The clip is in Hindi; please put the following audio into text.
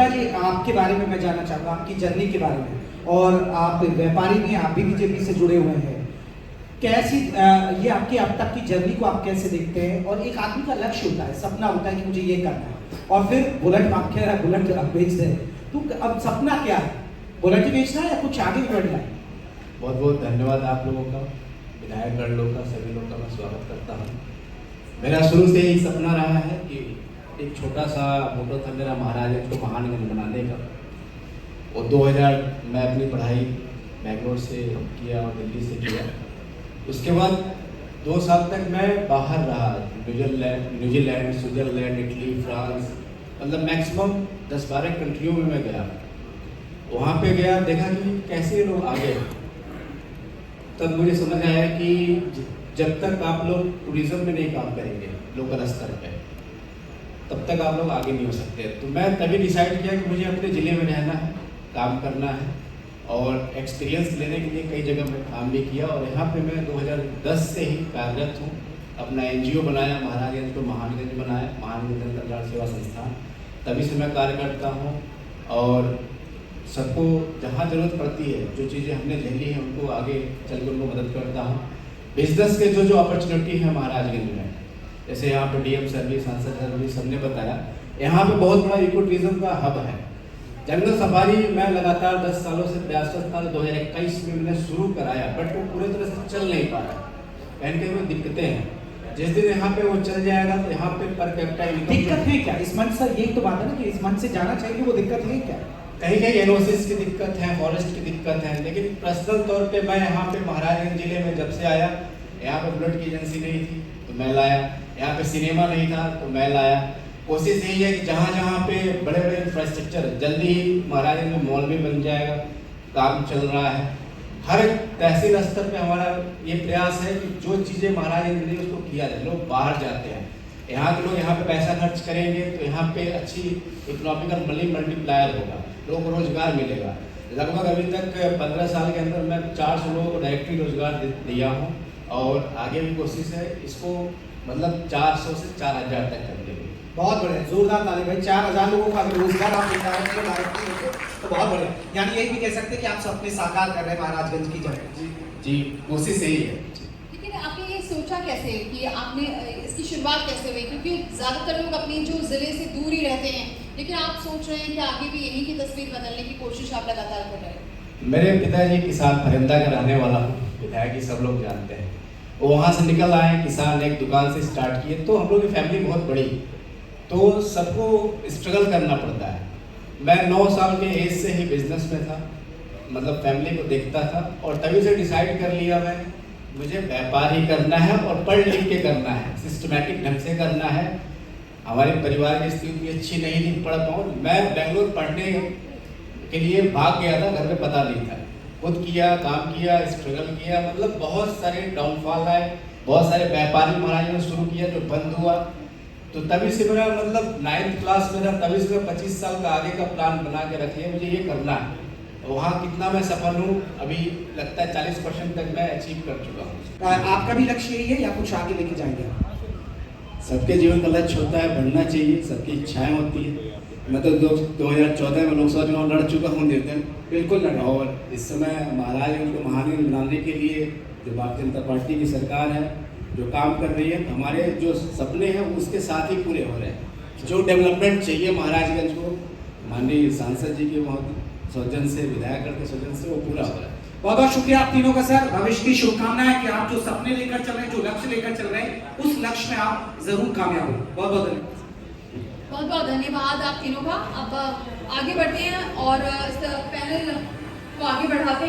जी, आपके बारे में मैं जानना चाहूँगा, आपकी जर्नी के बारे में। और आप व्यापारी भी हैं, आप भी बीजेपी से जुड़े हुए हैं। कैसी ये आपकी अब तक की जर्नी को आप कैसे देखते हैं? और एक आदमी का लक्ष्य होता है, सपना होता है कि मुझे ये करना है, और फिर बुलेट आप कह रहा है बुलेट आप बेच रहे हैं, तो अब सपना क्या है? बुलेट ही बेचना है या कुछ आगे बढ़ना है? बहुत बहुत धन्यवाद आप लोगों का, विधायक गण लोग का, सभी लोगों का मैं स्वागत करता हूँ। मेरा शुरू से ही सपना रहा है कि एक छोटा सा मोटो था मेरा महाराजगंज को महानगंज बनाने का। और 2000 मैं अपनी पढ़ाई बेंगलोर से किया और दिल्ली से किया। उसके बाद 2 साल तक मैं बाहर रहा, न्यूजीलैंड, स्विट्ज़रलैंड, इटली, फ्रांस, मतलब मैक्सिमम 10-12 कंट्रियों में मैं गया। वहाँ पे गया, देखा कि कैसे लोग आगे हैं। तब मुझे समझ आया कि जब तक आप लोग टूरिज्म में नहीं काम करेंगे लोकल स्तर पे, तब तक आप लोग आगे नहीं हो सकते। तो मैं तभी डिसाइड किया कि मुझे अपने ज़िले में रहना है, काम करना है, और एक्सपीरियंस लेने के लिए कई जगह मैं काम भी किया। और यहाँ पे मैं 2010 से ही कार्यरत हूँ। अपना NGO बनाया, महाराजगंज को महानगंज बनाया, महानगंज कल्याण सेवा संस्थान, तभी से मैं कार्य करता हूँ। और सबको जहाँ ज़रूरत पड़ती है, जो चीज़ें हमने झेली हैं, उनको आगे चल कर उनको मदद करता हूँ। बिजनेस के जो अपॉर्चुनिटी है महाराजगंज में, जैसे यहाँ पे DM सर्विस, सांसद सर्विस सबने बताया, यहाँ पे बहुत बड़ा इको टूरिज्म का हब है। जंगल सफारी मैं लगातार 10 सालों से प्रयास करता हूँ। 2021 में मैंने शुरू कराया, बट वो पूरे तरह से चल नहीं पा रहा, कहीं कहीं में दिक्कतें हैं। जिस दिन यहाँ पे वो चल जाएगा तो यहाँ पे पर कैपिटा दिक्कत है क्या इस मंच? सर यही तो बात है ना कि इस मंच से जाना चाहिए, वो दिक्कत है क्या? कहीं कहीं एनओसिस की दिक्कत है, फॉरेस्ट की दिक्कत है। लेकिन पर्सनल तौर पे मैं यहाँ पे महाराजगंज जिले में जब से आया, यहाँ पे बुलेट की एजेंसी नहीं थी तो मैं लाया, यहाँ पे सिनेमा नहीं था तो मैं लाया। कोशिश यही है कि जहाँ जहाँ पे बड़े बड़े इंफ्रास्ट्रक्चर, जल्दी ही महाराजगंज में मॉल भी बन जाएगा, काम चल रहा है। हर तहसील स्तर पे हमारा ये प्रयास है कि जो चीज़ें महाराजगंज में उसको किया जाए। लोग बाहर जाते हैं, यहाँ के लोग यहाँ पे पैसा खर्च करेंगे तो यहाँ पे अच्छी इकोनॉमिकल मल्टीप्लायर होगा, लोगों को रोजगार मिलेगा। लगभग अभी तक 15 साल के अंदर मैं 400 लोगों को डायरेक्टली रोजगार दिया हूँ, और आगे भी कोशिश है इसको मतलब 400 से 4000 तक कर देंगे। बहुत बढ़िया, जोरदार ताली भाई। 4000 लोगों को अगर रोजगार आप दे रहे हैं तो बहुत बढ़िया। यानी यही भी कह सकते हैं कि आप सपने साकार कर रहे हैं महाराजगंज की जगह। जी, कोशिश यही है। लेकिन आपने ये सोचा कैसे कि आपने इसकी शुरुआत कैसे हुई? क्योंकि ज़्यादातर लोग अपने जो ज़िले से दूर ही रहते हैं, लेकिन आप सोच रहे हैं कि आगे भी यहीं की तस्वीर बदलने की कोशिश आप लगातार कर रहे हैं। मेरे पिताजी किसान फरिंदा का रहने वाला हूँ, विधायक ही सब लोग जानते हैं। वो वहाँ से निकल आए, किसान एक दुकान से स्टार्ट किए, तो हम लोग की फैमिली बहुत बड़ी, तो सबको स्ट्रगल करना पड़ता है। मैं 9 साल के एज से ही बिजनेस में था, मतलब फैमिली को देखता था, और तभी से डिसाइड कर लिया मैं मुझे व्यापार ही करना है और पढ़ लिख के करना है, सिस्टमैटिक ढंग से करना है। हमारे परिवार की स्थिति अच्छी नहीं थी, पढ़ पाऊँ। मैं बेंगलोर पढ़ने के लिए भाग गया था, घर में पता नहीं था, खुद किया, काम किया, स्ट्रगल किया, मतलब बहुत सारे डाउनफॉल आए, बहुत सारे व्यापारी महाराज ने शुरू किया जो बंद हुआ। तो तभी से मेरा मतलब 9th क्लास में था, तभी से मैं 25 साल का आगे का प्लान बना के रखी है, मुझे ये करना है। वहाँ कितना मैं सफल हूँ, अभी लगता है 40% तक मैं अचीव कर चुका हूँ। आपका भी लक्ष्य यही है या कुछ आगे लेके जाएंगे? सबके जीवन का लक्ष्य होता है, बढ़ना चाहिए, सबकी इच्छाएं होती है। मैं तो 2014 में लोकसभा चुनाव लड़ चुका हूँ निर्दल, बिल्कुल लड़ा। और इस समय महाराजगंज को महानगंज बनाने के लिए जो भारतीय जनता पार्टी की सरकार है जो काम कर रही है, हमारे जो सपने हैं उसके साथ ही पूरे हो रहे हैं। जो डेवलपमेंट चाहिए महाराजगंज को, माननीय सांसद जी के बहुत सौजन से, विधायक के सौजन से, वो पूरा हो रहा है। बहुत बहुत शुक्रिया आप तीनों का सर। भविष्य की शुभकामनाएं कि आप जो सपने लेकर चल रहे हैं, जो लक्ष्य लेकर चल रहे हैं, उस लक्ष्य में आप जरूर कामयाब हो। बहुत बहुत धन्यवाद। बहुत बहुत धन्यवाद आप तीनों का। अब आगे बढ़ते हैं और इस पैनल को आगे बढ़ाते हैं।